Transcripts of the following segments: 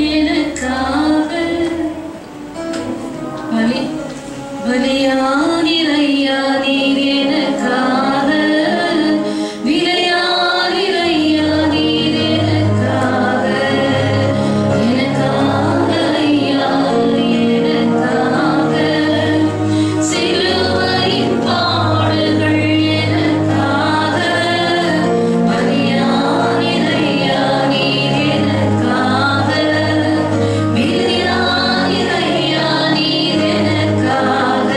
எனக்காக பலி பலியானிரையா நீர் எனக்காக விலையானிரையா நீர் எனக்காக எனக்காக ஐயா எனக்காக சிலுவையின் பாடுகள் எனக்காக பலியானிரையா நீர் எனக்காக விலையானிரையா நீர் எனக்காக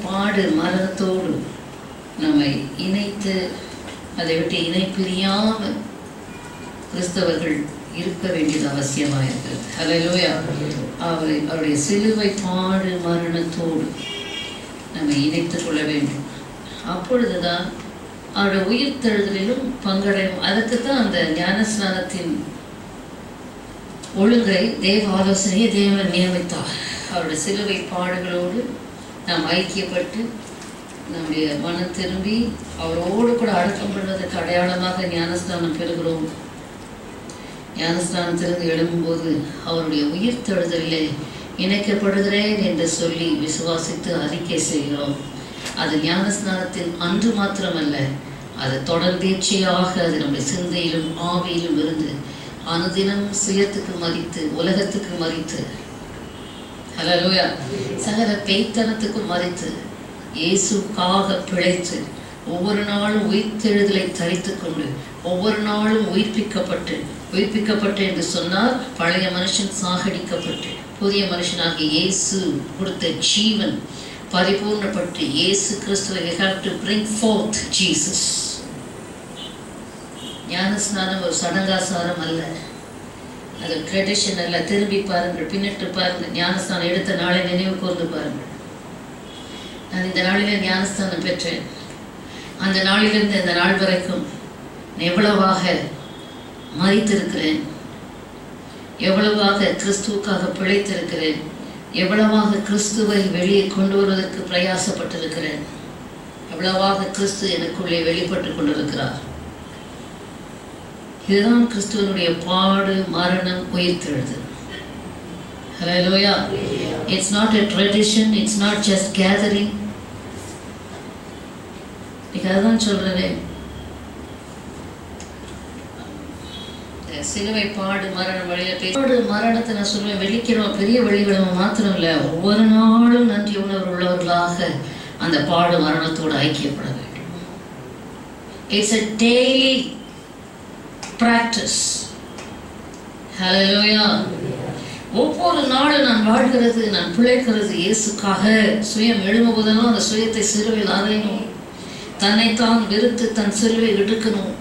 பாடு மரணத்தோடு நம்மை இணைத்து அதை விட்டு இணை பிரியாமல் கிறிஸ்தவர்கள் இருக்க வேண்டியது அவசியமாக இருக்கிறது. ஹல்லேலூயா. அவருடைய சிலுவை பாடு மரணத்தோடு நம்மை இணைத்துக் கொள்ள வேண்டும். அப்பொழுதுதான் அவருடைய உயிர்த்தெழுதலிலும் பங்கடையும். அதுக்குத்தான் அந்த ஞானஸ்நானத்தின் ஒழுங்கை தேவ ஆலோசனையை தேவன் நியமித்தார். அவருடைய சிலுவை பாடுகளோடு நாம் ஐக்கியப்பட்டு நம்முடைய மனம் திரும்பி அவரோடு கூட அடக்கம் பண்ணுவதற்கு அடையாளமாக ஞானஸ்நானம் பெறுகிறோம். ஞானஸ்நானத்திலிருந்து எழும்பும்போது அவருடைய உயிர்த்தெழுதலிலே இணைக்கப்படுகிறேன் என்று சொல்லி விசுவாசித்து அறிக்கை செய்கிறோம். அது ஞானஸ்நானத்தின் அன்று மாத்திரமல்ல, அது தொடர்ந்தேர்ச்சியாக அது நம்முடைய சிந்தையிலும் ஆவியிலும் இருந்து அனுதினம் சுயத்துக்கு மறித்து உலகத்துக்கு மறித்து, ஹல்லேலூயா, சகல பேய்த்தனத்துக்கும் மறித்து இயேசுக்காக பிழைத்து ஒவ்வொரு நாளும் உயிர்த்தெழுதலை தரித்து கொண்டு ஒவ்வொரு நாளும் உயிர்ப்பிக்கப்பட்டு என்று சொன்னால் பழைய மனுஷன் சாகடிக்கப்பட்டு புதிய மனுஷனாகிய இயேசு கொடுத்த ஜீவன் பரிபூர்ணப்பட்டு இயேசு கிறிஸ்துவை we have to bring forth Jesus. ஞானஸ்நானம் ஒரு சடங்காசாரம் அல்ல, அது ட்ரெடிஷன் அல்ல. திரும்பி பாருங்கள், பின்னிட்டு பாருங்கள். ஞானஸ்நானம் எடுத்த நாளை நினைவு கூர்ந்து பாருங்கள். நான் இந்த நாளிலே ஞானஸ்தானம் பெற்றேன். அந்த நாளிலிருந்து இந்த நாள் வரைக்கும் எவ்வளவாக மரித்திருக்கிறேன், எவ்வளவாக கிறிஸ்துவுக்காக பிழைத்திருக்கிறேன், எவ்வளவாக கிறிஸ்துவை வெளியே கொண்டு வருவதற்கு பிரயாசப்பட்டிருக்கிறேன், எவ்வளவாக கிறிஸ்து எனக்குள்ளே வெளிப்பட்டு கொண்டிருக்கிறார். இதுதான் கிறிஸ்துவனுடைய பாடு மரணம் உயிர்த்தெழுதல். Hallelujah. It's not a tradition, it's not just gathering. அதுதான் சொல்றேன், சிலுவை பாடு மரணம் வழியில பாடு மரணத்தை நான் சொல்லுவேன். வெள்ளிக்கிழமை பெரிய வெள்ளிக்கிழமை மாத்திரம் இல்ல, ஒவ்வொரு நாளும் நன்றி உணர்வு உள்ளவர்களாக அந்த பாடு மரணத்தோடு ஐக்கியப்பட வேண்டும். It's a daily practice. Hallelujah. ஒவ்வொரு நாளும் நான் வாழ்கிறது, நான் பிழைக்கிறது இயேசுக்காக. சுயம் எழும்புவதனும் அந்த சுயத்தை சிலுவையில் அறையணும், தன்னைத்தான் வெறுத்து தன் சிலுவை எடுக்கணும்.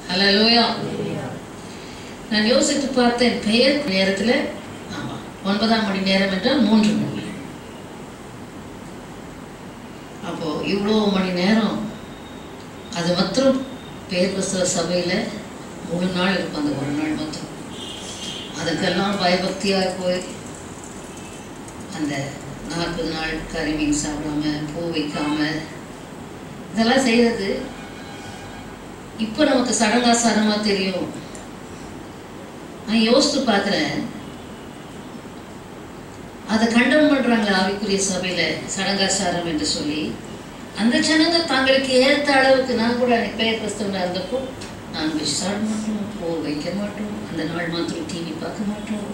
ஹல்லேலூயா. நான் யோசித்து பார்த்தேன், பெயர் நேரத்தில் 9 மணி நேரம் என்றால் 3 மணி. அப்போ இவ்வளோ மணி நேரம் அது மாத்திரம் பெயர் கிறிஸ்தவ சபையில் 3 நாள் இருக்கும். அந்த ஒரு நாள் மாத்திரம் அதுக்கெல்லாம் பயபக்தியாக போய் அந்த 40 நாள் கறி மீன் சாப்பிடாம பூ வைக்காம இதெல்லாம் செய்யறது இப்போ நமக்கு சடங்காசாரமாக தெரியும். நான் யோசித்து பார்க்குறேன், அதை கண்டம் பண்ணுறாங்களே ஆவிக்குரிய சபையில் சடங்காசாரம் என்று சொல்லி. அந்த ஜனங்க தங்களுக்கு ஏற்ற அளவுக்கு, நான் கூட பெயர் கிறிஸ்தவனாக இருந்தப்போ நான்வெஜ் சாப்பிட மாட்டோம், பூ வைக்க மாட்டோம், அந்த நாள் மாத்திரம் டிவி பார்க்க மாட்டோம்.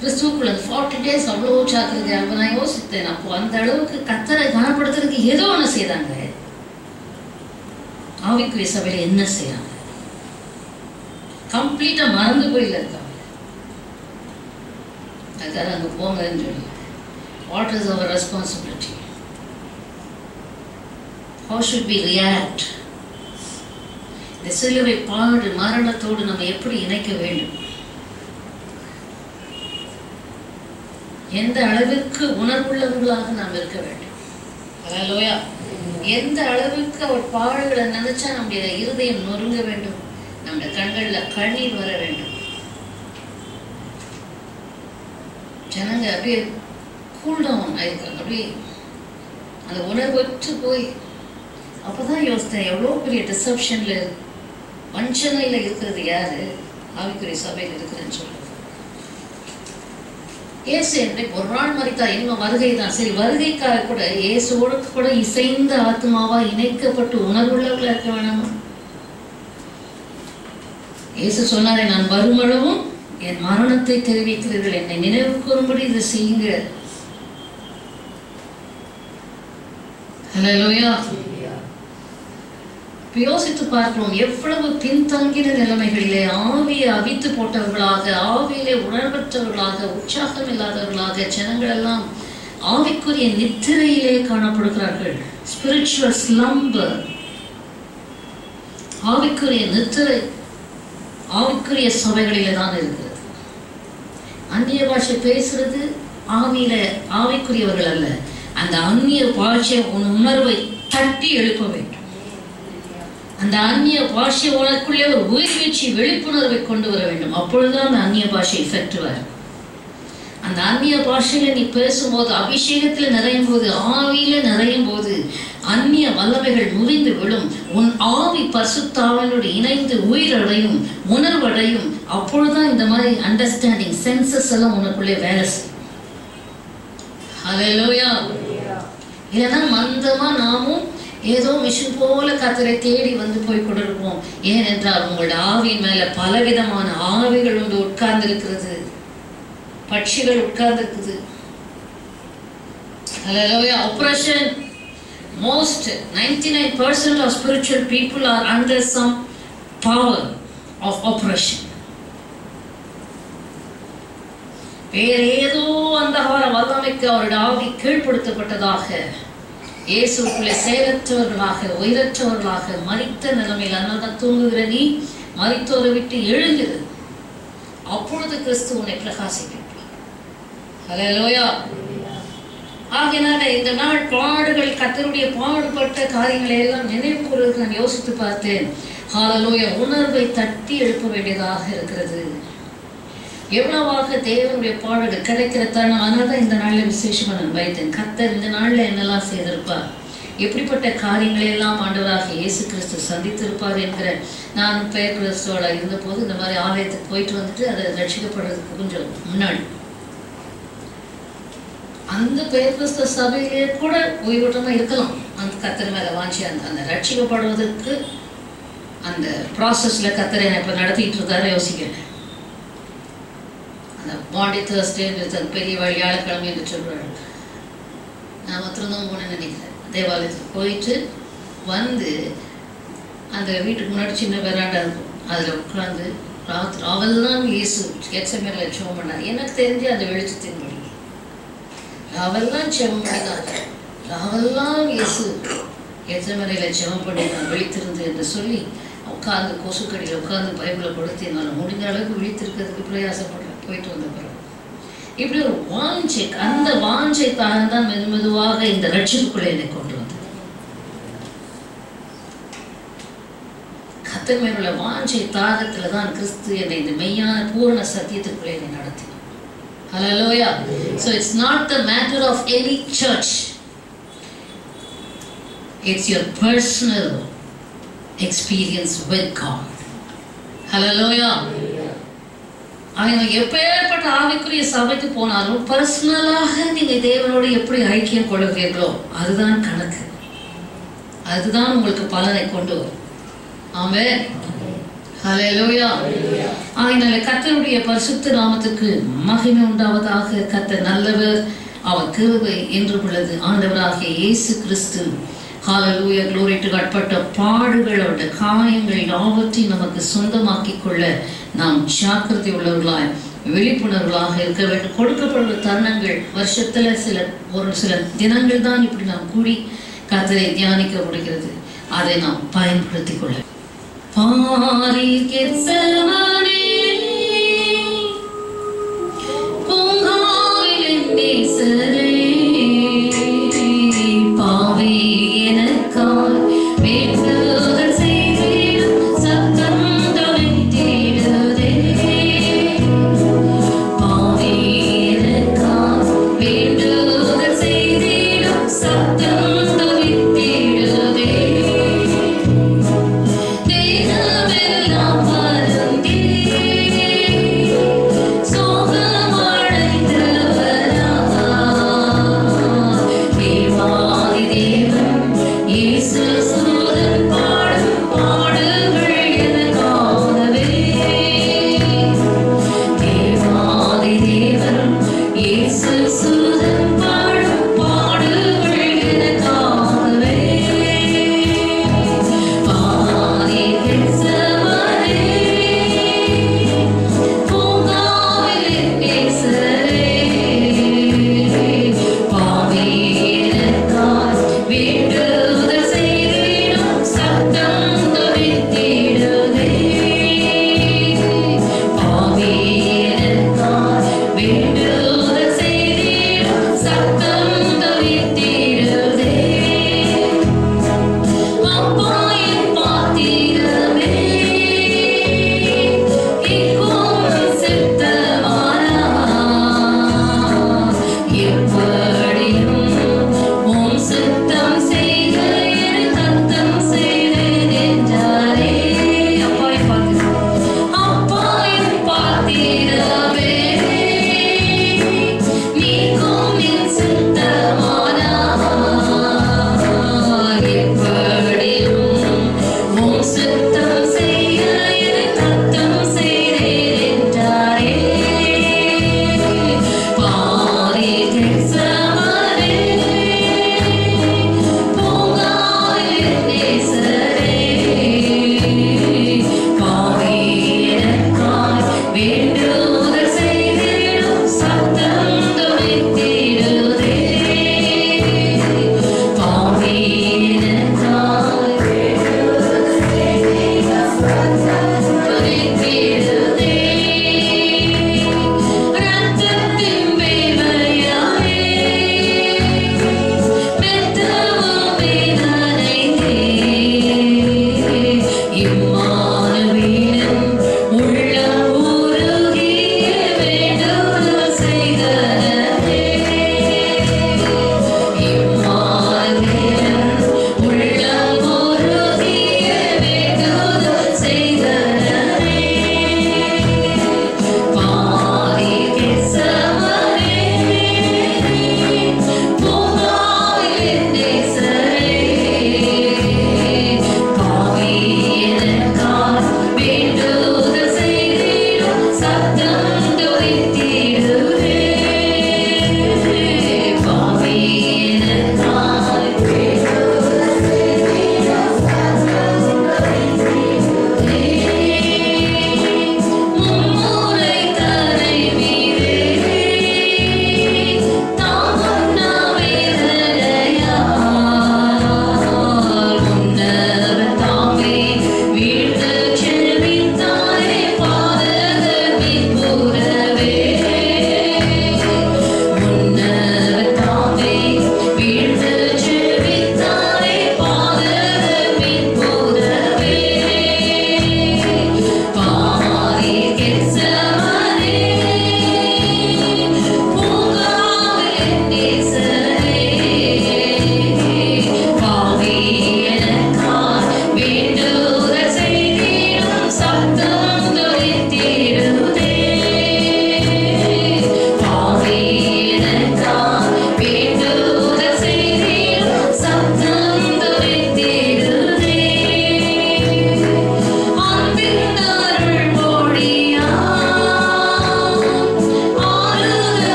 கிறிஸ்துவுக்குள்ள 40 days அவ்வளோ சாக்குறது. அப்போ நான் யோசித்தேன், அப்போ அந்த அளவுக்கு கர்த்தரை கனப்படுத்துறதுக்கு ஏதோ ஒன்று செய்தாங்க. ஆவிக்குரிய சபையில என்ன செய்யறாங்க? கம்ப்ளீட்டா மறந்து போயில இருக்காங்க. அதுக்காக அங்கே போங்கன்னு சொல்லி, what is our responsibility? How should we react? இந்த சிலுவை பாடு மரணத்தோடு நம்ம எப்படி இணைக்க வேண்டும்? எந்த அளவிற்கு உணர்வுள்ளவர்களாக நாம் இருக்க வேண்டும்? ஹல்லேலூயா. எந்த அளவிற்கு அவர் பாடுகளை நினைச்சா நம்முடைய இருதயம் நொறுங்க வேண்டும், நம்முடைய கண்கள்ல கண்ணீர் வர வேண்டும். ஜனங்க அப்படியே கூல் டவுன் ஆயிருக்காங்க, அப்படியே அந்த உணர்வற்று போய். அப்பதான் யோசித்தேன், எவ்வளோ பெரிய டிசப்ஷன்ல வஞ்சனையில இருக்கிறது யாரு? ஆவிக்குரிய சபையில் இருக்கிறேன்னு சொல்றது. இயேசு இன்றைக்கு ஒரு நாள் மரித்தார், இன்னும் வருகை தான். சரி, வருகைக்காக கூட இயேசுவோடு கூட இசைந்த ஆத்மாவா இணைக்கப்பட்டு உணர்வுள்ளவர்களா இருக்க வேணாமா? இயேசு சொன்னாரே, நான் வருமளவும் என் மரணத்தை தெரிவிக்கிறீர்கள், என்னை நினைவு கூறும்படி இதை செய்யுங்க. ஹல்லேலூயா. யோசித்து பார்க்கிறோம், எவ்வளவு பின்தங்கின நிலைமைகளிலே ஆவியை அவித்து போட்டவர்களாக, ஆவியிலே உணர்வற்றவர்களாக, உற்சாகம் இல்லாதவர்களாக ஜனங்கள் எல்லாம் ஆவிக்குரிய நித்திரையிலே காணப்படுகிறார்கள். ஸ்பிரிச்சுவல் ஸ்லம்பர், ஆவிக்குரிய நித்திரை ஆவிக்குரிய சபைகளிலே தான் இருக்கிறது. அந்நிய பாஷை பேசுறது ஆவிக்குரியவர்கள் அல்ல. அந்த அந்நிய பாஷை உணர்வை தட்டி எழுப்ப வேண்டும். அந்த அந்நிய பாஷை உனக்குள்ளே ஒரு உயிர்வீழ்ச்சி விழிப்புணர்வை கொண்டு வர வேண்டும். அப்பொழுதுதான் அந்த அந்நிய பாஷை எஃபெக்டிவா இருக்கும். அந்த அந்நிய பாஷையில நீ பேசும்போது, அபிஷேகத்துல நிறையும் போது, ஆவியில நிறையும் போது அந்நிய வல்லமைகள் முறிந்து விடும். உன் ஆவி பரிசுத்தாவியோடு இணைந்து உயிரடையும், உணர்வடையும். அப்பொழுதுதான் இந்த மாதிரி அண்டர்ஸ்டாண்டிங் சென்சஸ் எல்லாம் உனக்குள்ளே வேலை செய்யும். ஹல்லேலூயா. இல்லைன்னா மந்தமா நாமும் ஏதோ மிஷின் போல கர்த்தரை தேடி வந்து போய் கொண்டிருப்போம். ஏனென்றால் உங்களுடைய ஆவியின் மேல பலவிதமான ஆவிகள் வந்து உட்கார்ந்து இருக்கிறது, பட்சிகள் உட்கார்ந்து இருக்குது. Hallelujah. Oppression. Most 99% of spiritual people are under some power of oppression. வேற ஏதோ அந்தகார வல்லமைக்கு அவருடைய ஆவி கீழ்ப்படுத்தப்பட்டதாக, இயேசுக்குள்ளே செயலற்றவர்களாக, உயிரற்றவர்களாக, மரித்த நிலைமையில். அதனால்தான் தூங்குகிற நீ மரித்தோரை விட்டு எழுந்திரு, அப்பொழுது கிறிஸ்து உன்னை பிரகாசிப்பார். ஹல்லேலூயா. ஆகையினால இந்த நாள் பாடுகள், கர்த்தருடைய பாடுபட்ட காரியங்களை எல்லாம் நினைவு கூறுவதற்கு நான் யோசித்து பார்த்தேன். ஹல்லேலூயா. உணர்வை தட்டி எழுப்ப வேண்டியதாக இருக்கிறது. எவ்வளவாக தேவனுடைய பாடுகள் கிடைக்கிற தருணம். அதனால்தான் இந்த நாளில் விசேஷமா நான் வைத்தேன். கர்த்தர் இந்த நாளில் என்னெல்லாம் செய்திருப்பார், எப்படிப்பட்ட காரியங்களை எல்லாம் ஆண்டவராக இயேசு கிறிஸ்து சந்தித்திருப்பார் என்கிற. நான் பெயர் கிறிஸ்துவோட இருந்த போது இந்த மாதிரி ஆலயத்துக்கு போயிட்டு வந்துட்டு அதை ரட்சிக்கப்படுறதுக்கு கொஞ்சம் முன்னாடி அந்த பெயர் கிறிஸ்துவ சபையிலே கூட உயிரோட்டமா இருக்கலாம். அந்த கர்த்தர் மேல வாஞ்சி அந்த ரட்சிக்கப்படுவதற்கு அந்த ப்ராசஸ்ல கர்த்தரை இப்ப நடத்திட்டு இருக்காரு. யோசிக்கிறேன். அந்த பாண்டி தேர்ஸ்டே பெரிய வியாழக்கிழமை என்று சொல்றாரு. நான் மாத்திரம்தான் போனேன்னு நினைக்கிறேன். தேவாலயத்துக்கு போயிட்டு வந்து அந்த வீட்டுக்கு முன்னாடி சின்ன வெராண்டா இருக்கும், அதில் உட்காந்து ராத்திரி அவெல்லாம் இயேசு கெத்செமனேல ஜெபம் பண்ணார். எனக்கு தெரிஞ்சு அந்த வெளிச்சத்தின்படி அவெல்லாம் ஜெபம் பண்ணினார். அவெல்லாம் இயேசு கெத்செமனேல ஜெபம் பண்ணினார் விழித்திருந்து என்று சொல்லி உட்காந்து கொசுக்கடியில் உட்காந்து பைபிளை கொடுத்தினால முடிஞ்ச அளவுக்கு விழித்திருக்கிறதுக்கு பிரயாசப்படுறேன். போயிட்டு வந்த பிறகு இப்படி ஒரு வாஞ்சை, அந்த வாஞ்சைக்காக தான் மெதுவாக இந்த ரட்சிப்புக்குள்ளே என்னை கொண்டு வந்தது. கர்த்தர் மேலுள்ள வாஞ்சை தாகத்துல தான் கிறிஸ்து என்னை இந்த மெய்யான பூரண சத்தியத்துக்குள்ளே என்னை நடத்தினார். Hallelujah. So it's not the matter of any church. It's your personal experience with God. Hallelujah. அவங்க எப்பேற்பட்ட ஆவிக்குரிய சபைக்கு போனாலும் பர்சனலாக நீங்க தேவனோடு எப்படி ஐக்கியம் கொள்கிறீர்களோ அதுதான் கணக்கு, அதுதான் உங்களுக்கு பலனை கொண்டு வரும். ஆமென். ஹல்லேலூயா. ஆகையால கர்த்தருடைய பரிசுத்த நாமத்துக்கு மகிமை உண்டாவதாக. கர்த்தர் நல்லவர், அவர் கிருபை என்று உள்ளது. ஆண்டவராகிய இயேசு கிறிஸ்து ஹல்லேலூயா glory to God பட்ட பாடுகளோட காயங்கள் யாவற்றையும் நமக்கு சொந்தமாக்கி கொள்ள நாம் ஜாக்கிரதை உள்ளவர்களாய் விழிப்புணர்வுகளாக இருக்க வேண்டும். கொடுக்கப்படுகிற தருணங்கள் வருஷத்துல ஒரு சில தினங்கள் தான் இப்படி நாம் கூடி கர்த்தரை தியானிக்க முடிகிறது. அதை நாம் பயன்படுத்திக் கொள்ள. பாரில் கெத்செமனே பூங்காவில் என் நேசரே பாவி எனக்காய் வேண்டுதல் செய்திடும் சத்தம் தொலைத்திடுதே. பாவி எனக்காய் வேண்டுதல் செய்திடும் சத்தம் தொலைத்திடுதே. தேகமெல்லாம் வருந்தே வேண்டுதல்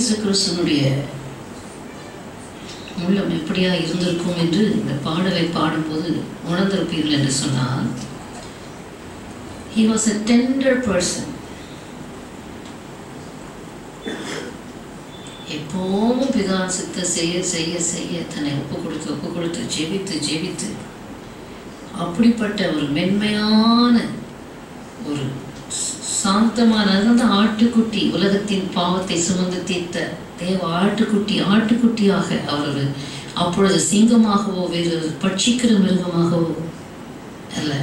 இயேசு கிறிஸ்துனுடைய உள்ளம் எப்படியா இருந்திருக்கும் என்று இந்த பாடலை பாடும்போது உணர்ந்திருப்பீர்கள் என்று சொன்னால், he was a tender person. எப்போவும் பிதாவின் சித்தத்தை செய்ய செய்ய செய்ய தன்னை ஒப்பு கொடுத்து ஜெபித்து அப்படிப்பட்ட ஒரு மென்மையான ஒரு சாந்தமான அந்த ஆட்டுக்குட்டி, உலகத்தின் பாவத்தை சுமந்து தீர்த்த தேவ ஆட்டுக்குட்டியாக அவர் அப்பொழுது சிங்கமாகவோ வேறு பட்சிக்கிற மிருகமாகவோ அல்ல,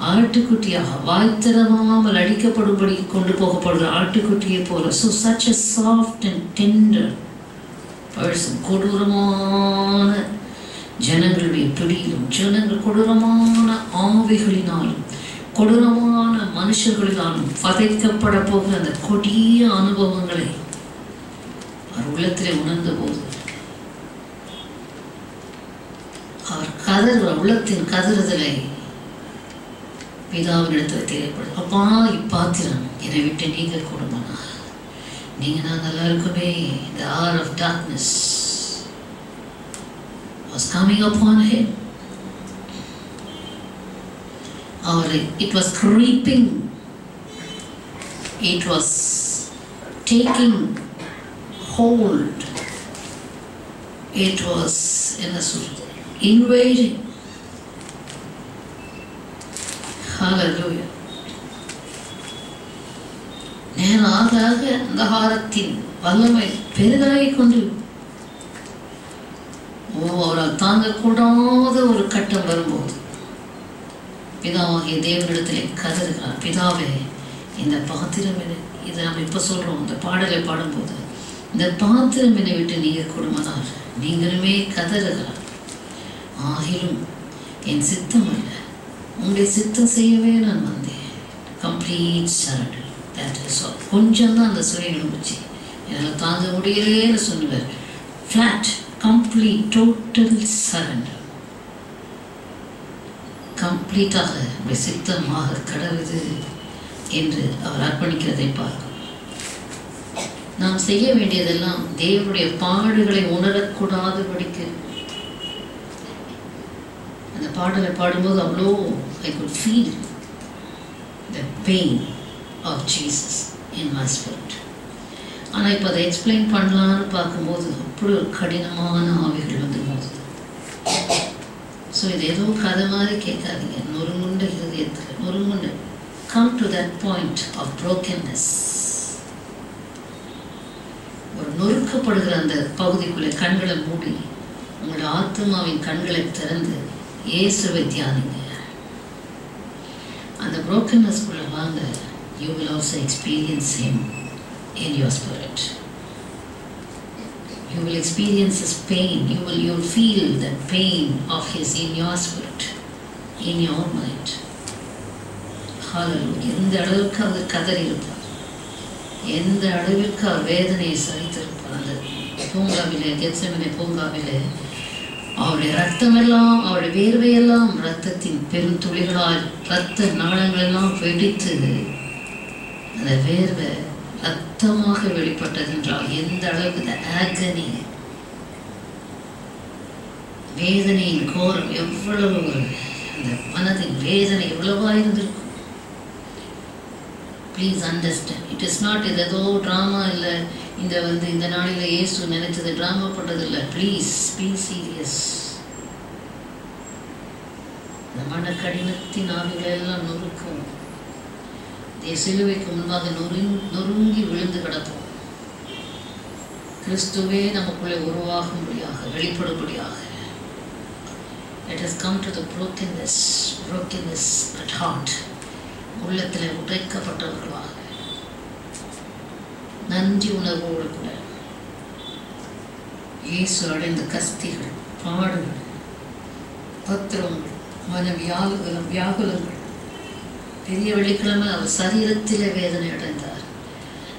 ஆட்டுக்குட்டியாக வாய் திறவாமல் அடிக்கப்படும்படி கொண்டு போகப்படுற ஆட்டுக்குட்டியை போல. So such a soft and tender person. கொடூரமான ஜனங்களுடைய பிடியிலும் கொடூரமான ஆவிகளினாலும் கொடூரமான மனுஷர்களினாலும் வதைக்கப்பட போகிற அந்த கொடிய அனுபவங்களை அவர் உள்ளத்திலே உணர்ந்த போது அவர் உள்ளத்தின் கதறுதலை பிதாவின் இடத்துல தெரியப்படுது. அப்பா, இப்பாத்திரம் என்னை விட்டு நீங்க கூடுமானா, நீங்க நாங்கள் எல்லாருக்குமே the hour of darkness was coming upon him. It was creeping, it was taking hold, it was invading. Hallelujah. நேராக அந்த ஹாரத்தின் வல்லமை பெரிதாகிக் கொண்டு அவரால் தாங்கக்கூடாத ஒரு கட்டம் வரும்போது பிதாவாகிய தேவனிடத்திலே கதறுகிறார். பிதாவே, இந்த பாத்திரம் இதை நம்ம இப்போ சொல்கிறோம், இந்த பாடலை பாடும்போது இந்த பாத்திரம் என்னை விட்டு நீங்க கொடுமானால், நீங்களுமே கதறுகிறார். ஆகிலும் என் சித்தம் அல்ல, உங்களுடைய சித்தம் செய்யவே நான் வந்தேன். Complete surrender. That is all. கொஞ்சம் தான் அந்த சுய எழுந்துச்சு, என்னால் தாங்க முடியலேன்னு சொன்னார். Flat, complete, total surrender. கம்ப்ளீட்டாக அப்படி சித்தமாக கடவுது என்று அவர் அர்ப்பணிக்கிறதை பார்க்கும். நாம் செய்ய வேண்டியதெல்லாம் தேவனுடைய பாடுகளை உணரக்கூடாதபடிக்கு. அந்த பாடலை பாடும்போது அவ்வளோ I could feel the pain of Jesus in my spirit. ஆனால் இப்போ அதை எக்ஸ்பிளைன் பண்ணலான்னு பார்க்கும்போது அப்படி ஒரு கடினமான ஆவிகள் வந்து போகுது. ஸோ இது ஏதோ கதை மாதிரி கேட்காதீங்க. நொறுங்குண்ட இதயத்தில் நொறுங்குண்ட come to that point of brokenness. ஒரு நொறுக்கப்படுகிற அந்த பகுதிக்குள்ளே கண்களை மூடி உங்களுடைய ஆத்மாவின் கண்களை திறந்து இயேசுவை தியானிங்க. அந்த brokenness-குள்ள வாங்க. You will also experience him in your spirit. You will experience his pain. You will feel the pain of his in your spirit, in your mind. Hallelujah. எந்த அளவுக்கு அவர் கதறி இருப்பார், எந்த அளவிற்கு அவர் வேதனையை சகித்திருப்பார். அந்த பூங்காவிலே, கெத்செமனே பூங்காவிலே அவருடைய ரத்தமெல்லாம், அவருடைய வேர்வையெல்லாம் ரத்தத்தின் பெரும் துளிகளால் ரத்த நாளங்களெல்லாம் வெடித்து அந்த வேர்வை ரத்தமாக வெளிப்பட்டது என்றால் எந்த அளவுக்கு ஆகனி, வேதனையின் கோரம் எவ்வளவு, அந்த மனதின் வேதனை எவ்வளவா இருந்திருக்கும். Please understand. It is not இது ஏதோ ட்ராமா இல்லை. இந்த நாளில் இயேசு நினைச்சது ட்ராமா பண்ணது இல்லை. Please be serious. இந்த மன கடினத்தின் ஆவிகளெல்லாம் நொறுக்கும். சிலுவைக்கு முன்பாக நொறுங்கி விழுந்து கிடப்போம். கிறிஸ்துவே நமக்குள்ளே உருவாகும்படியாக, வெளிப்படும்படியாக. Let us come to the brokenness at heart. உள்ளத்தில் உடைக்கப்பட்டவர்களாக நன்றி உணர்வோடு கூட இயேசு அடைந்த கஸ்திகள், பாடுகள், பத்திரங்கள், மன வியாகுலங்கள். பெரிய வெள்ளிக்கிழமை அவர் சரீரத்திலே வேதனை அடைந்தார்.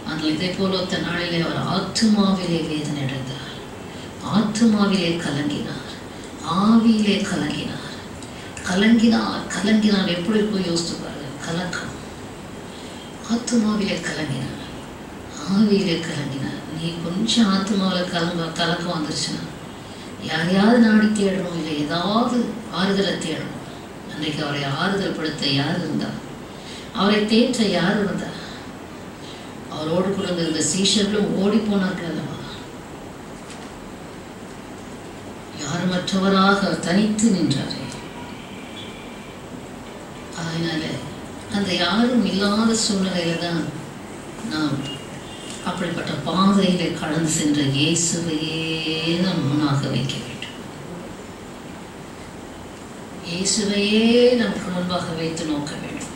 ஆனால் இதே போல ஒத்த நாளிலே அவர் ஆத்துமாவிலே வேதனை அடைந்தார். ஆத்துமாவிலே கலங்கினார், ஆவியிலே கலங்கினார். எப்படி போய் யோசித்து பாருங்க. கலக்கம். ஆத்துமாவிலே கலங்கினார், ஆவியிலே கலங்கினார். நீ நீ கொஞ்சம் ஆத்மாவில் கலக்கம் வந்துருச்சுன்னா யாரையாவது நாடி தேடுறோம், இல்லை ஏதாவது ஆறுதலை தேடுறோம். அன்றைக்கு அவரை ஆறுதல் படுத்த யார் இருந்தா, அவரை தேற்ற யார் இருந்தா? அவரோடு கூட இருந்த சீஷர்களும் ஓடி போனார்கள் அல்லவா? யாருமற்றவராக தனித்து நின்றாரே. அதனால அந்த யாரும் இல்லாத சூழ்நிலையில தான் நாம் அப்படிப்பட்ட பாதையில கடந்து சென்ற இயேசுவையே நாம் முன்னாக வைக்க வேண்டும். இயேசுவையே நமக்கு முன்பாக வைத்து நோக்க வேண்டும்.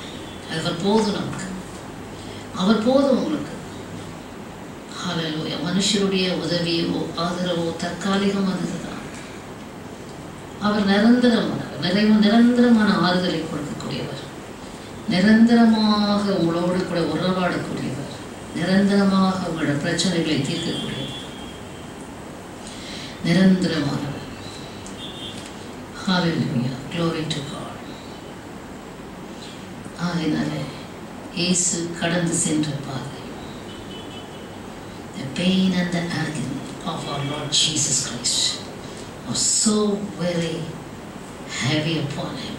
அவர் போதும் நமக்கு, அவர் போதும் உங்களுக்கு. ஹல்லேலூயா. மனுஷருடைய உதவியோ ஆதரவோ தற்காலிகமானதுதான். அவர் நிரந்தரமான ஆறுதலை கொடுக்கக்கூடியவர், நிரந்தரமாக உங்களோடு கூட உறவாடக்கூடியவர், நிரந்தரமாக உங்களோட பிரச்சனைகளை தீர்க்கக்கூடியவர், நிரந்தரமானவர். ஹல்லேலூயா. Glory to God. ஆகையினால இயேசு கடந்து சென்ற பாதை, the pain and the agony of our Lord Jesus Christ was so very heavy upon him.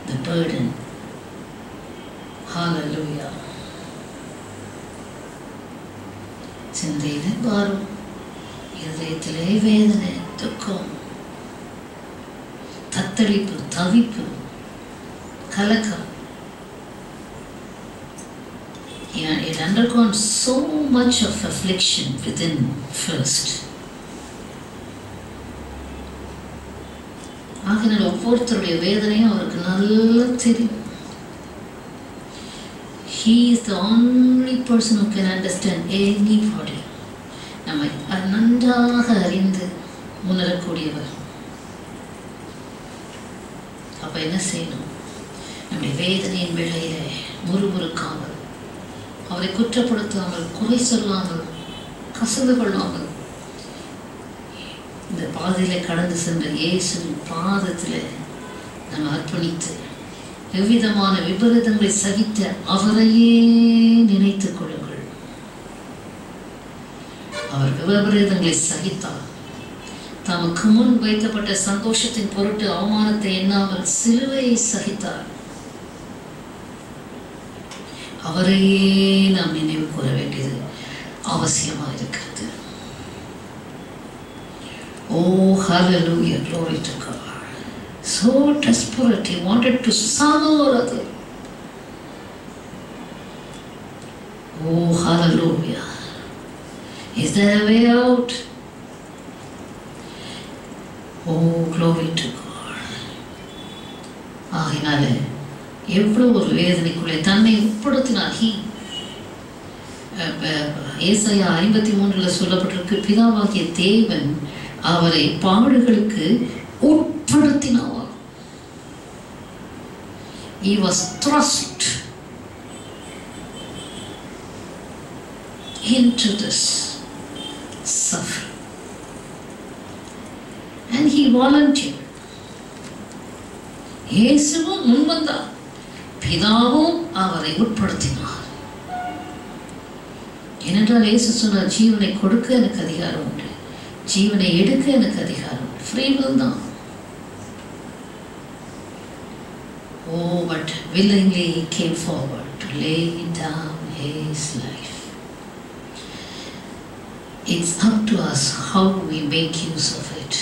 The burden. Hallelujah. சிந்தையிலே பாரம், இதயத்திலே வேதனை, துக்கம், தத்தளிப்பு, தவிப்பு, கலக்கம். It undergone so much of affliction within first. ஆகினால் ஒவ்வொருத்தருடைய வேதனையும் அவருக்கு நல்லா தெரியும். He is the only person who can understand anybody. நம்மை நன்றாக அறிந்து உணரக்கூடியவர். அப்ப என்ன செய்யணும்? நம்முடைய வேதனையின் வேளையிலே முறுமுறுக்காமல், அவரை குற்றப்படுத்தாமல், குறை சொல்லாமல், கசந்து கொள்ளாமல், இந்த பாதையில கடந்து சென்ற இயேசுவின் பாதத்திலே நம்ம அர்ப்பணித்து எவ்விதமான விபரீதங்களை சகித்த அவரையே நினைத்துக் கொள்ளுங்கள். அவர் விபரீதங்களை சகித்தார். தமக்கு முன் வைக்கப்பட்ட சந்தோஷத்தின் பொருட்டு அவமானத்தை எண்ணாமல் சிலுவையை சகித்தார். அவரையே நாம் நினைவு கூற வேண்டியது அவசியமாக இருக்கிறது. Oh, hallelujah, glory to God. So desperate, he wanted to savor other. Oh, hallelujah. Is there a way out? Oh, glory to God. ஆகினாலே எவ்வளவு ஒரு வேதனைக்குள்ளே தன்னை உட்படுத்தினார். ஏசாயா 53 சொல்லப்பட்டிருக்கு, பிதாவாகிய தேவன் அவரை பாடுகளுக்கு உட்படுத்தினார். He was thrust into this suffering and he volunteered. இயேசுவும் முன்வந்தார், பிதாவும் அவரை உட்படுத்தினார். ஏனென்றால் இயேசு சொன்னார், ஜீவனை கொடுக்க எனக்கு அதிகாரம் உண்டு, ஜீவனை எடுக்க எனக்கு அதிகாரம் உண்டு. ஃப்ரீ வில் தான். Oh, but willingly he came forward to lay down his life. It's up to us how we make use of it.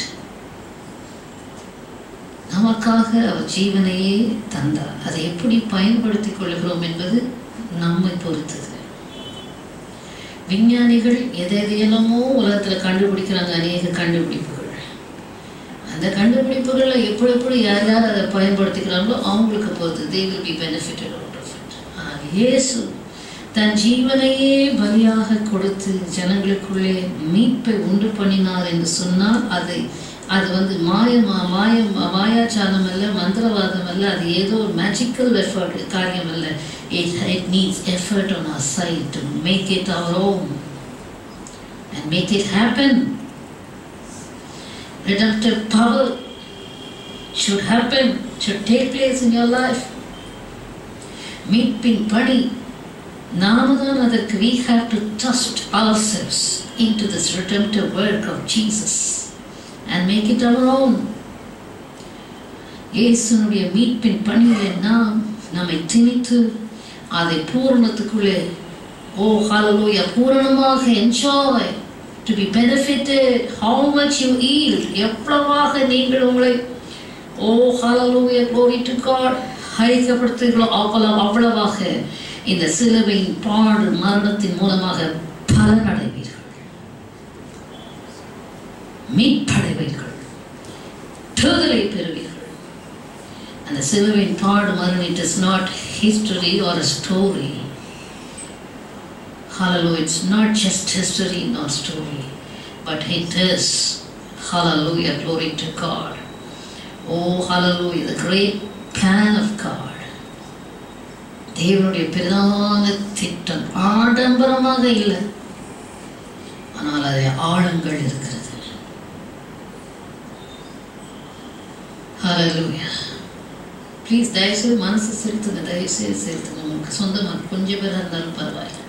நமக்காக அவர் ஜீவனையே தந்தார். அதை எப்படி பயன்படுத்திக் கொள்கிறோம் என்பது நம்மை பொறுத்தது. விஞ்ஞானிகள் எதையெல்லாமோ உலகத்தில் கண்டுபிடிக்கிறாங்க, அநேக கண்டுபிடிப்புகள். அந்த கண்டுபிடிப்புகளை எப்படி யார் யார் அதை பயன்படுத்திக்கிறாங்களோ அவங்களுக்கு பொறுத்து they will be benefited out of it. இயேசு தன் ஜீவனையே பலியாக கொடுத்து ஜனங்களுக்குள்ளே மீட்பை உண்டு பண்ணினார் என்று சொன்னால் அது மாயாச்சாரம் அல்ல, மந்திரவாதம் அல்ல, அது ஏதோ ஒரு மேஜிக்கல் எஃபர்ட் காரியம் அல்ல. It needs effort on our side to make it our own and make it happen. Redemptive power should happen, should take place in your life. மீட்பின் பணி நாம தான் அதற்கு we have to trust ourselves into this redemptive work of Jesus and make it our own. இயேசுனுடைய மீட்பின் பணியிலே நாம் நம்மை திணித்து அதை பூரணத்துக்குள்ளே hallelujah பூரணமாக enjoy, to be benefited, how much you yield, எவ்வளவாக நீங்கள் உங்களை hallelujah glory to God ஐக்கியப்படுத்துகிறீர்களோ அவ்வளவாக இந்த சிலுவையின் பாடு மரணத்தின் மூலமாக பலனடைவீர்கள், மீட்படைவீர்கள், விடுதலை பெறுவீர்கள். அந்த சிலுவையின் பாடு மரணம், it is not history or a story. Hallelujah, it's not just history nor story, but it is, hallelujah, glory to God. Hallelujah, the great plan of God. தேவனுடைய பிரதான திட்டம் ஆடம்பரமாக இல்லை, ஆனால் அதை ஆழங்கள் இருக்கிறது. Hallelujah. ப்ளீஸ் தயவுசெய்து மனசு செலுத்துங்க, தயவுசெய்து செலுத்துங்க. உங்களுக்கு சொந்தமாக கொஞ்சம் பேராக இருந்தாலும் பரவாயில்லை.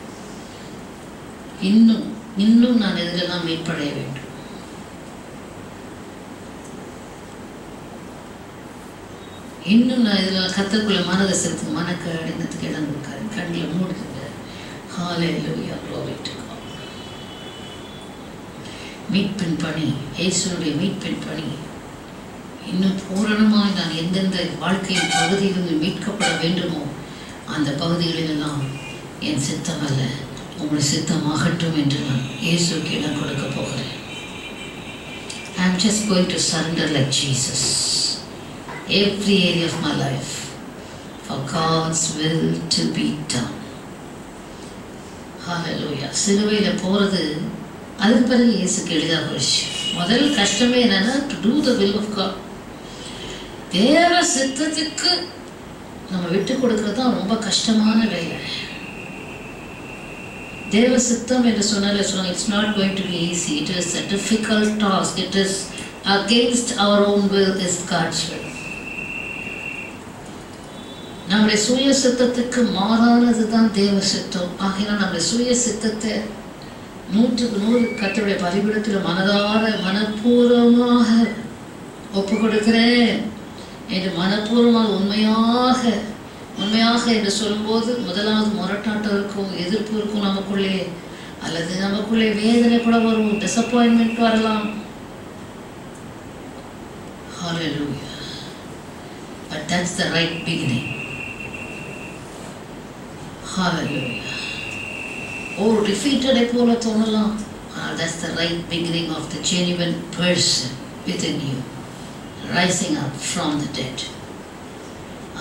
இன்னும் நான் எதிலெல்லாம் மீட்படைய வேண்டும். இன்னும் நான் இதில் கத்தக்குள்ள மனதை செலுத்துங்க. மனக்கு அடினத்துக்கு இடம் கொடுக்காது. கண்ணில் மூடுங்க. ஹல்லேலூயா, glory to God. மீட்பின் பணி, இயேசுனுடைய மீட்பின் பணி இன்னும் பூரணமாய் நான் எந்தெந்த வாழ்க்கையின் பகுதியிலிருந்து மீட்கப்பட வேண்டுமோ அந்த பகுதிகளிலெல்லாம் என் சித்தம் அல்ல, உங்களுடைய சித்தமாகட்டும் என்று நான் இயேசுக்கு இடம் கொடுக்க போகிறேன். I am just going to surrender like Jesus every area of my life for God's will to be done. Hallelujah. சிலுவையில் போகிறது அதுக்கு பிறகு இயேசுக்கு எளிதாக போயிடுச்சு. முதல் கஷ்டமே என்னன்னா to do the will of God. தேவ சித்தத்துக்கு நம்ம விட்டு கொடுக்கறது தான் ரொம்ப கஷ்டமான வேலை. தேவ சித்தம் என்று சொன்னாலே சொன்னாங்க, it's not going to be easy. It is a difficult task. It is against our own will is God's will. நம்முடைய சுய சித்தத்துக்கு மாறானது தான் தேவ சித்தம். ஆகினால் நம்முடைய சுய சித்தத்தை 100% கர்த்தருடைய பலிபீடத்தில் மனதார மனப்பூர்வமாக ஒப்பு கொடுக்கிறேன் என்று மனப்பூர்வமாக உண்மையாக என்று சொல்லும்போது முதலாவது முரட்டாட்டம் இருக்கும், எதிர்ப்பு இருக்கும் நமக்குள்ளே, அல்லது நமக்குள்ளே வேதனை கூட வரும், டிசப்பாயின்மெண்ட் வரலாம். Hallelujah. But that's the right beginning. Hallelujah. Defeated போல தோணலாம், that's the right beginning of the genuine person within you rising up from the dead.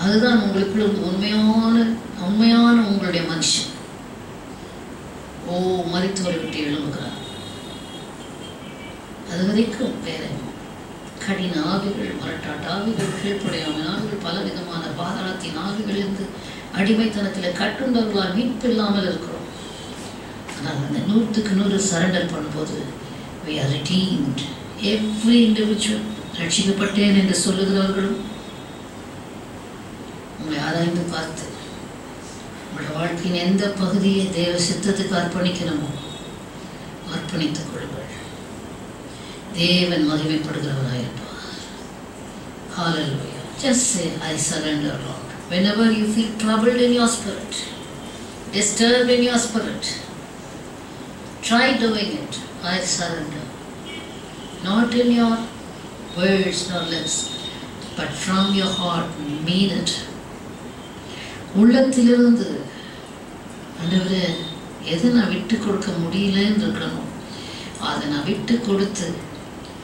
அதுதான் உங்களுக்குள்ள உண்மையான உங்களுடைய மனுஷன். மரித்தவரை விட்டு எழும்புகிறார். அது வரைக்கும் வேற கடின ஆவிகள், மரட்டாட்ட ஆவிகள், கீழ்ப்படையான ஆவிகள், பல விதமான பாதாளத்தின் ஆவிகள் இருந்து அடிமைத்தனத்தில் கட்டுண்டவர்களால் மீட்பு இல்லாமல் இருக்கிறோம். ஆனால் அந்த 100% சரண்டர் பண்ணும்போது we are redeemed. Every individual ரட்சிக்கப்பட்டேன் என்று சொல்லுகிறவர்களும் உங்களை ஆராய்ந்து பார்த்து உங்களுடைய வாழ்க்கையின் எந்த பகுதியை தேவ சித்தத்துக்கு அர்ப்பணிக்கணுமோ அர்ப்பணித்துக் கொள்ளுங்கள். தேவன் மகிமைப்படுகிறவராயிருப்பார். Hallelujah. Just say, I surrender, Lord. Whenever you feel troubled in your spirit, disturbed in your spirit, try doing it. I surrender. Not in your words nor lips, but from your heart, mean it. உள்ளத்திலிருந்து ஆண்டவரே எது நான் விட்டு கொடுக்க முடியலன்னு இருக்கணும், அதை நான் விட்டு கொடுத்து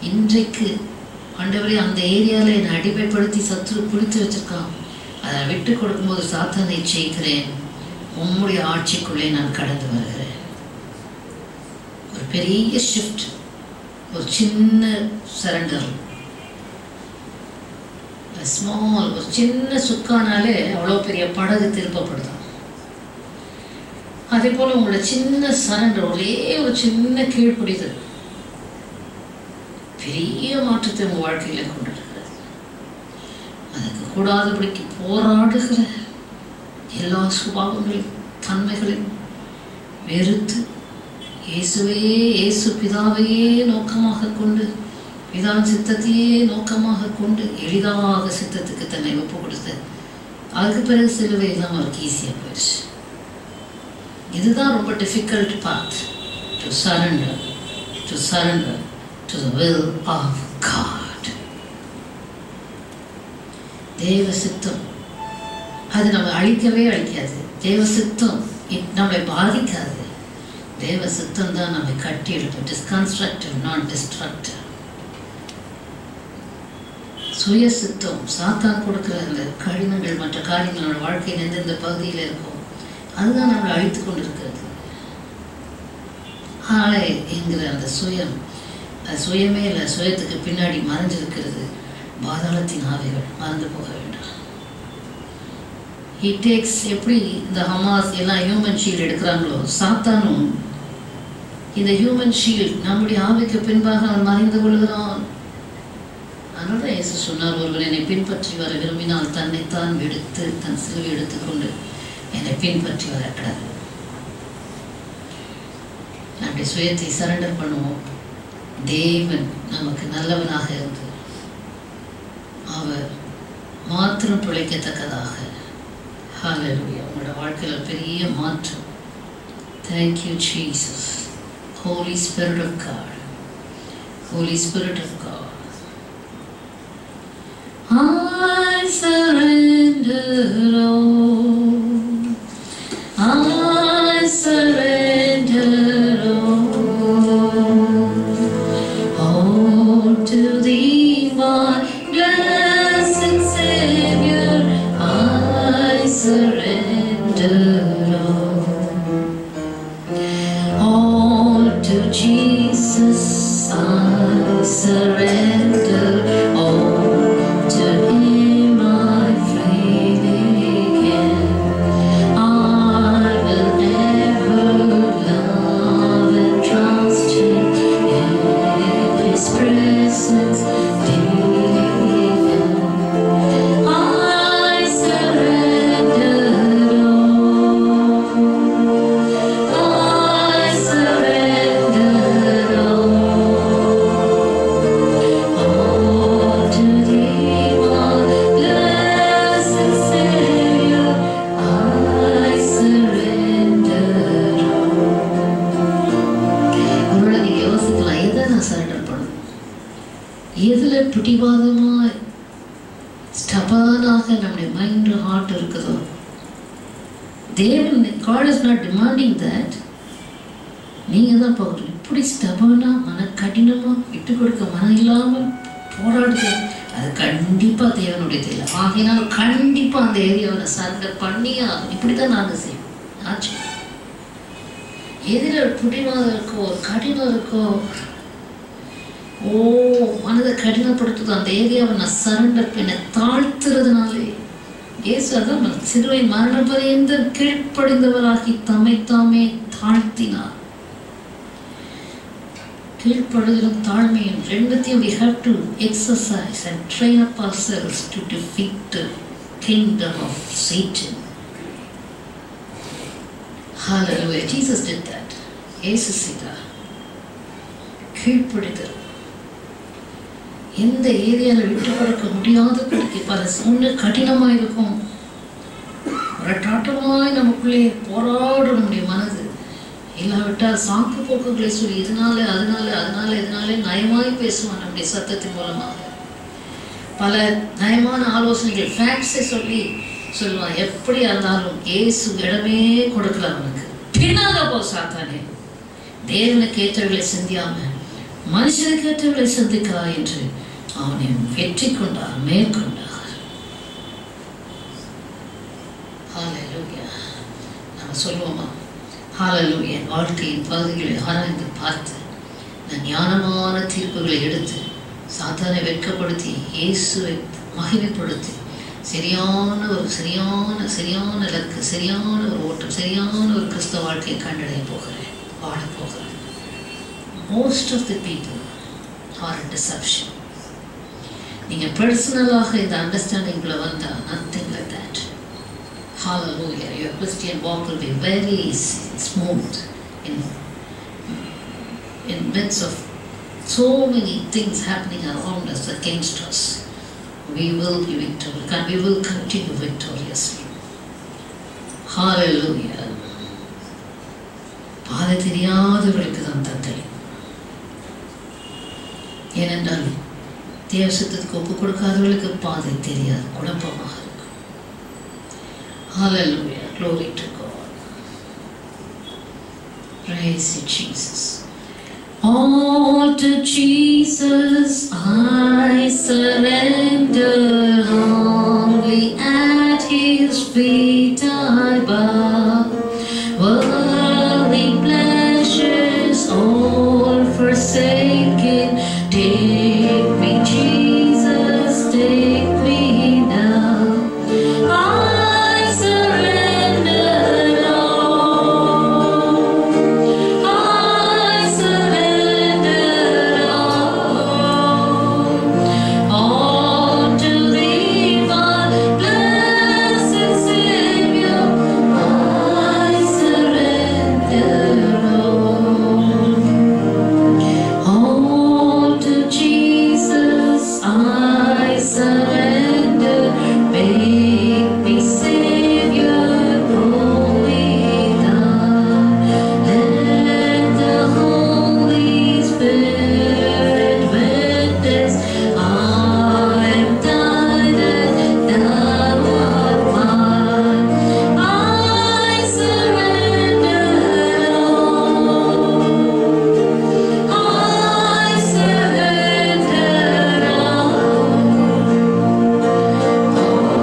இன்றைக்கு ஆண்டவரே அந்த ஏரியாவில் என்னை அடிமைப்படுத்தி சத்துரு பிடித்து வச்சிருக்கான், அதை விட்டு கொடுக்கும்போது சாத்தானை ஜெயிக்கிறேன், உம்முடைய ஆட்சிக்குள்ளே நான் கடந்து வருகிறேன். ஒரு பெரிய ஷிஃப்ட், ஒரு சின்ன சரண்டர், ஸ்மால், ஒரு சின்ன சுக்கானாலே அவ்வளோ பெரிய படகு திருப்பப்படுதான். அதே போல் உங்களோட சின்ன சரண்டர், ஒரே ஒரு சின்ன கீழ்ப்பிடிதல் பெரிய மாற்றத்தை உங்கள் வாழ்க்கையில் கொண்டிருக்கிறது. அதுக்கு கூடாதபடிக்கு போராடுகிற எல்லா சுபாவங்களையும் தன்மைகளையும் வெறுத்து இயேசு பிதாவையே நோக்கமாக கொண்டு பிதாவின் சித்தத்தையே நோக்கமாக கொண்டு எளிதாக சித்தத்துக்கு தன்னை ஒப்பு கொடுத்து அதுக்கு பிறகு சிலுவை எல்லாம் அவருக்கு ஈஸியாக போயிடுச்சு. இதுதான் ரொம்ப difficult path to surrender to the will of God. தேவ சித்தம் அது நம்ம அழிக்கவே அழிக்காது. தேவ சித்தம் நம்மளை பாதிக்காது. தேவ சித்தம் தான் நம்மை கட்டி எடுக்கும். டிஸ்கன்ஸ்ட்ரக்டிவ், நாட் டிஸ்ட்ரக்டிவ். சுய சித்தம் சாத்தான் கொடுக்குற அந்த கடினங்கள் மற்ற காரியங்களோட வாழ்க்கையில் எந்தெந்த பகுதியில் இருக்கும் அதுதான் நம்மளை அழித்து கொண்டு இருக்கிறது. ஆளை என்கிற அந்த சுயம், அது சுயமே இல்லை, சுயத்துக்கு பின்னாடி மறைஞ்சிருக்கிறது பாதாளத்தின் ஆவிகள். மறந்து போக வேண்டாம். ஹி டேக்ஸ், எப்படி இந்த ஹமாஸ் எல்லாம் ஹியூமன் ஷீல்டு எடுக்கிறாங்களோ, சாத்தானும் இந்த ஹியூமன் ஷீல்டு நம்முடைய ஆவிக்கு பின்பாக அவன் மறைந்து கொள்கிறான். அதனால இயேசு சொன்னார், ஒருவர் என்னை பின்பற்றி வர விரும்பினால் தன்னைத்தான் எடுத்து தன் சிலுவை எடுத்துக்கொண்டு என்னை பின்பற்றி வரக்கூடாது. நம்முடைய சுயத்தை சரண்டர் பண்ணுவோம். தேவன் நமக்கு நல்லவனாக இருந்து அவர் மாத்திரம் பிழைக்கத்தக்கதாக. ஹல்லேலூயா. உங்களோட வாழ்க்கையில் பெரிய மாற்றம். Thank you Jesus. Holy Spirit of God. Holy Spirit of God. I surrender all. I surrender all to Thee, my blessed Savior. I surrender all to Jesus. I surrender all. To Him I freely give. I will never love and trust Him in His presence divine. I surrender all. I surrender all. All to Thee, my blessed Savior, I surrender all. ஒருவேளை நீங்க யோசிக்கலாம், எதை நான் surrender பண்ணணும், எதுல பிடிவாதமாய் ஸ்டபானாக நம்முடைய mind heart இருக்குதோ. தேவன், God is not demanding that. நீங்க தான் பார்க்கணும். இப்படி ஸ்டபானா, மன கடினமா, விட்டு கொடுக்க மனம் இல்லாமல் போராடுது, அது கண்டிப்பா தேவனுடைய தெரியல. ஆகினால் கண்டிப்பா அந்த ஏரியாவை சரண்டர் பண்ணியா. இப்படிதான் நாங்கள் செய்வோம். ஆச்சு, எதிர பிடிவாதம் இருக்கோ, கடினம் இருக்கோ, மனதை கடினப்படுத்துதோ, அந்த ஏரியாவை நான் சரண்டர் பண்ண தாழ்த்துறதுனாலே இயேசு அதான் சிலுவை மரண பரியந்தம் கீழ்ப்படிந்தவராகி தம்மைத்தாமே தாழ்த்தினார். கீழ்ப்படுதலும் தாழ்மையும் ரெண்டுத்தையும் we have to exercise and train up ourselves to defeat the kingdom of Satan. Hallelujah. Jesus did that. இயேசு செய்தார். கீழ்ப்படிதல் எந்த ஏரியாவில் விட்டு கொடுக்க முடியாதபடிக்கு பல ஒன்று கடினமாக இருக்கும், ரட்டாட்டமாய் நமக்குள்ளே போராட நம்முடைய மனது. இல்லாவிட்டால் சாக்கு போக்குகளை சொல்லி இதனால இதனால நயமாய் பேசுவான். நம்முடைய சத்தத்தின் மூலமாக பல நயமான ஆலோசனைகள், ஃபேக்ட்ஸை சொல்லுவான். எப்படி இருந்தாலும் இயேசு இடமே கொடுக்கல அவனுக்கு. பின்னாக போ சாத்தானே, தேவனுக்கு ஏற்றவர்களை சிந்தியாம மனுஷனுக்கு ஏற்றவர்களை சிந்திக்கிறாய் என்று அவனை வெற்றி கொண்டார், மேற்கொண்டார். ஹல்லேலூயா. நம்ம சொல்லுவோமா, ஹல்லேலூயா. வாழ்க்கையின் பகுதிகளை ஆராய்ந்து பார்த்து ஞானமான தீர்ப்புகளை எடுத்து சாத்தானை வெட்கப்படுத்தி இயேசுவை மகிமைப்படுத்தி சரியான இலக்கு, சரியான ஒரு ஓட்டம், சரியான ஒரு கிறிஸ்தவ வாழ்க்கையை கண்டடைய போகிறேன், வாழப் போகிறேன். Most of the people are in deception. நீங்கள் பர்சனலாக இந்த அண்டர்ஸ்டாண்டிங்குள்ள வந்தால் nothing like that. Hallelujah. Your Christian walk will be very smooth in midst of so many things happening around us against us. We will be victorious and we will continue victoriously. Hallelujah. பாதை தெரியாதவர்களுக்கு தான் தத்தளி. ஏனென்றால் தேவசத்துக்கு ஒப்பு கொடுக்காதவர்களுக்கு பாதை தெரியாது, குழப்பமாக இருக்கும். Hallelujah. Glory to God. Praise you, Jesus. All to Jesus I surrender, humbly at His feet I bow. Worldly pleasures all forsaken, take me, Jesus, take me now. I surrender all. I surrender all to Thee, my blessed Savior. I surrender all to Jesus. I surrender. Make me Savior, only Thou. Let the Holy Spirit witness I am Thine and Thou art mine. I surrender all. I surrender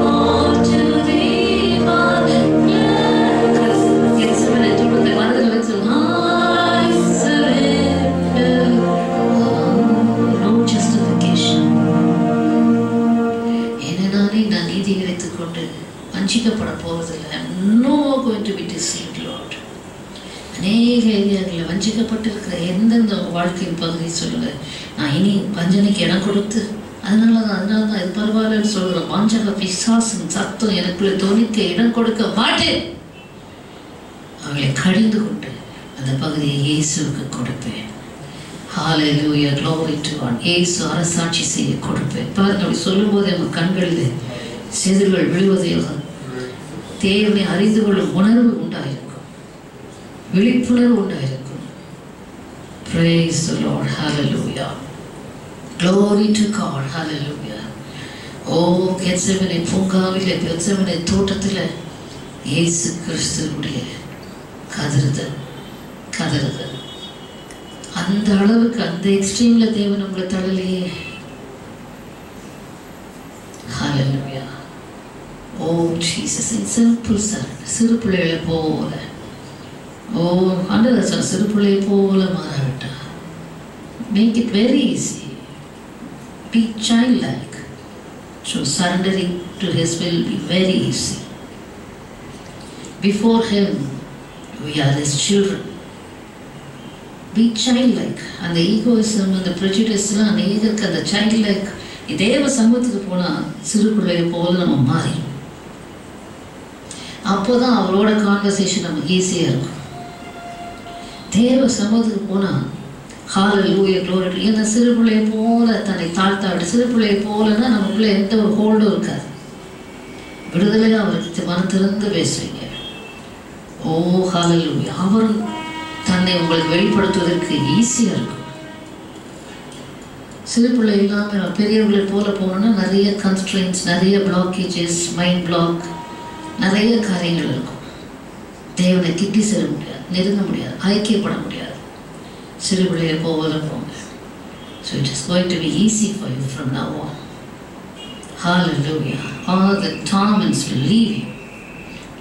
all to Thee, my blessed. Gethsemane தோட்டத்தை மனதில் வச்சு I surrender all. No justification. ஏனெனாலே நான் நீதி கிடைத்துக் கொண்டு வஞ்சிக்கப்பட போவதில்லை. No going to be deceived, Lord. அநேக ஏரியாக்களில் வஞ்சிக்கப்பட்டிருக்கிற எந்தெந்த வாழ்க்கையின் பகுதி சொல்லுங்க, நான் இனி வஞ்சனைக்கு இடம் கொடுத்து அதனால தான் இது பரவாயில்லன்னு சொல்கிறோம். வாஞ்சக பிசாசின் சத்தம் எனக்குள்ள தொனிக்க இடம் கொடுக்க மாட்டேன். அவளை கடிந்து கொண்டு அந்த பகுதியை இயேசுவுக்கு கொடுப்பேன். Hallelujah, glory to God. இயேசு அரசாட்சி செய்ய கொடுப்பேன். பாருங்க, அப்படி சொல்லும்போது நம்ம கண்களில் செதில்கள் விழுவதையாக தேவனை அறிந்து கொள்ளும் உணர்வு உண்டாயிருக்கும், விழிப்புணர்வு உண்டாயிருக்கும். Praise the Lord. Hallelujah. Glory to God. Hallelujah. Oh, Gethsemane பூங்காவிலே, கெத்செமனே தோட்டத்தில் இயேசு கிறிஸ்துவுடைய கதறுதல். அந்த அளவுக்கு அந்த எக்ஸ்ட்ரீம்ல தேவன் உங்களை தள்ளலையே. Hallelujah. Oh Jesus, in simple surrender, சிறு பிள்ளைகளை போல. Oh, ஆண்டவர் சிறு பிள்ளையை போல மாறவிட்டா. Make it very easy. Be childlike. So surrendering to His will be very easy. Before Him, we are His children. Be childlike. அந்த ஈகோயிசம், அந்த ப்ரெஜுடிஸ்லாம் அநேகருக்கு அந்த childlike தேவ சமூகத்துக்கு போனால் சிறு பிள்ளையை போல நம்ம மாறிடும். அப்போதான் அவரோட கான்வர்சேஷன் நமக்கு ஈஸியாக இருக்கும். தேவ சமூகத்துக்கு போனால் ஹalleluya, glory to God. ஏன்னா சிறு பிள்ளையை போல தன்னை தாழ்த்தாவிட்டு, சிறு பிள்ளையை போலன்னா நமக்குள்ள எந்த ஒரு ஹோல்டும் இருக்காது. விடுதலையாக அவருக்கு மனம் திறந்து பேசுவீங்க. ஓ ஹalleluya, அவரும் தன்னை உங்களுக்கு வெளிப்படுத்துவதற்கு ஈஸியாக இருக்கும். சிறு பிள்ளை இல்லாமல் பெரியவர்களை போல போனோம்னா நிறைய கன்ஸ்ட்ரெயின்ஸ், நிறைய பிளாக்கேஜஸ், மைண்ட் பிளாக், நிறைய காரியங்கள் இருக்கும். தேவனை கிட்டி சேர முடியாது, நெருங்க முடியாது, ஐக்கியப்பட முடியாது. சிறு பிள்ளையை போல போங்க. So it is going to be easy for you from now on. Hallelujah. All the torments will leave you.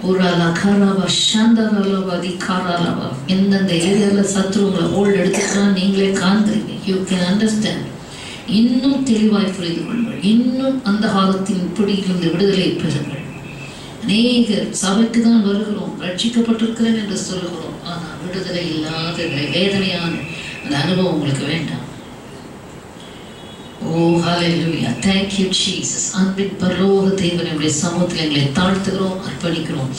Urala karava shandaralava dikaralava. எந்தெந்த ஏரியாவில் சத்ரு உங்களை ஹோல்ட் எடுத்துக்கலாம் நீங்களே காண்கிறீங்க. You can understand. இன்னும் தெளிவாய் புரிந்து கொள்ளுங்கள். இன்னும் அந்த காலத்தின் பிடியிலிருந்து விடுதலை பெறுங்கள். அநேகர் சபைக்கு தான் வருகிறோம், ரட்சிக்கப்பட்டிருக்கிறேன் என்று சொல்லுகிறோம். ஆனால் விடுதலை இல்லாத வேதனையான அந்த அனுபவம் உங்களுக்கு வேண்டாம். ஓ ஓ ஹalleluya. Thank you Jesus. அன்பின் பரலோக தேவனே, உம்முடைய சமூகத்தில் எங்களை தாழ்த்துகிறோம், அர்ப்பணிக்கிறோம்.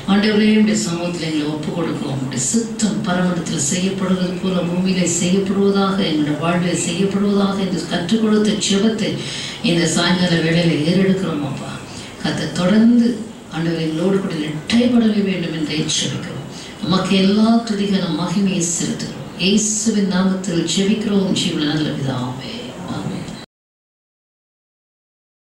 ஆண்டவரே, உம்முடைய சமூகத்தில் எங்களை ஒப்புக் கொடுக்கிறோம். உம்முடைய சித்தம் பரமண்டத்தில் செய்யப்படுவது போல பூமியிலே செய்யப்படுவதாக, எங்களுடைய வாழ்வில் செய்யப்படுவதாக என்று கற்றுக் கொடுத்த ஜெபத்தை இந்த சாயங்கால வேளையில் ஏறெடுக்கிறோம் அப்பா. கர்த்தர் தொடர்ந்து ஆண்டவரே எங்களோடு கூட இரட்டைப்படவே வேண்டும் என்று ஜெபிக்கிறோம். நமக்கு எல்லா துதிகளும் மகிமையை செலுத்துகிறோம். இயேசுவின் நாமத்தில் ஜெபிக்கிறோம் ஜீவனுள்ள நல்ல பிதாவே.